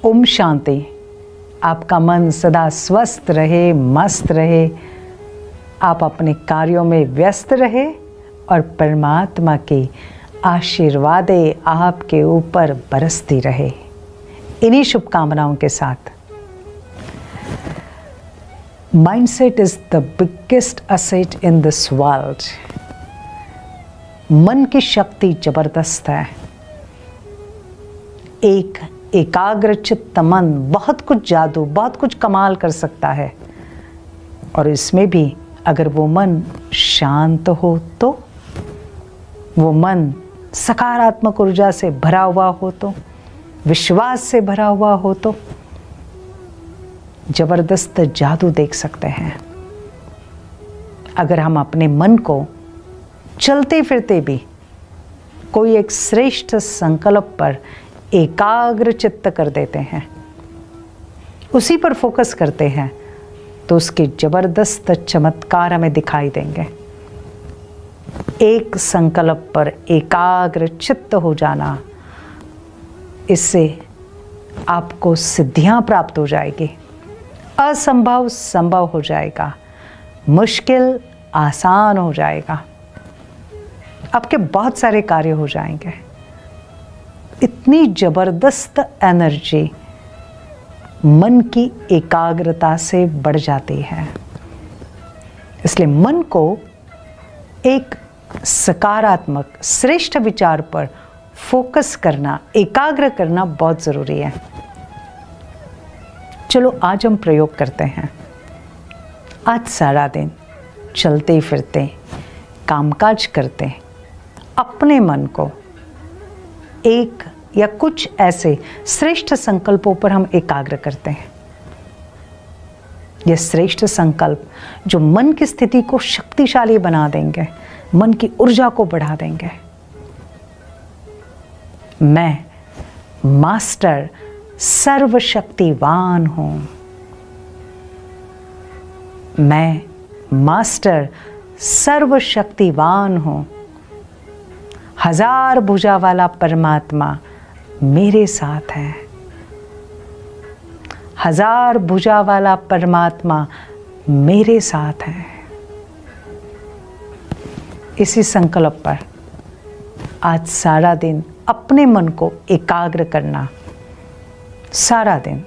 ओम शांति। आपका मन सदा स्वस्थ रहे, मस्त रहे, आप अपने कार्यों में व्यस्त रहे और परमात्मा की आशीर्वादें आपके ऊपर बरसती रहे। इन्हीं शुभकामनाओं के साथ mindset is the biggest asset in this world. मन की शक्ति जबरदस्त है। एक एकाग्रचित्त मन बहुत कुछ जादू, बहुत कुछ कमाल कर सकता है। और इसमें भी अगर वो मन शांत हो तो, वो मन सकारात्मक ऊर्जा से भरा हुआ हो तो, विश्वास से भरा हुआ हो तो जबरदस्त जादू देख सकते हैं। अगर हम अपने मन को चलते फिरते भी कोई एक श्रेष्ठ संकल्प पर एकाग्र चित्त कर देते हैं, उसी पर फोकस करते हैं, तो उसके जबरदस्त चमत्कार हमें दिखाई देंगे। एक संकल्प पर एकाग्र चित्त हो जाना, इससे आपको सिद्धियां प्राप्त हो जाएगी। असंभव संभव हो जाएगा, मुश्किल आसान हो जाएगा, आपके बहुत सारे कार्य हो जाएंगे। इतनी जबरदस्त एनर्जी मन की एकाग्रता से बढ़ जाती है। इसलिए मन को एक सकारात्मक श्रेष्ठ विचार पर फोकस करना, एकाग्र करना बहुत ज़रूरी है। चलो आज हम प्रयोग करते हैं। आज सारा दिन चलते फिरते, कामकाज करते, अपने मन को एक या कुछ ऐसे श्रेष्ठ संकल्पों पर हम एकाग्र करते हैं। यह श्रेष्ठ संकल्प जो मन की स्थिति को शक्तिशाली बना देंगे, मन की ऊर्जा को बढ़ा देंगे। मैं मास्टर सर्वशक्तिवान हूं। मैं मास्टर सर्वशक्तिवान हूं। हजार भुजा वाला परमात्मा मेरे साथ है। हजार भुजा वाला परमात्मा मेरे साथ है। इसी संकल्प पर आज सारा दिन अपने मन को एकाग्र करना। सारा दिन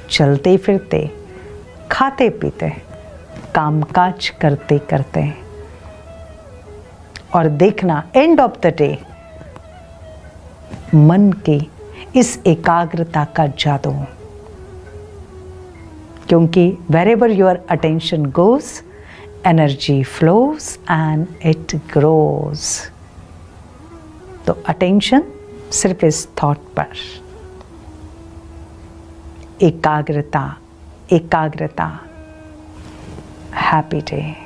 चलते फिरते, खाते पीते, कामकाज करते करते, और देखना एंड ऑफ द डे मन की इस एकाग्रता का जादू। क्योंकि wherever your attention goes, energy flows and it grows। तो अटेंशन सिर्फ इस थॉट पर। एकाग्रता, एकाग्रता। Happy day.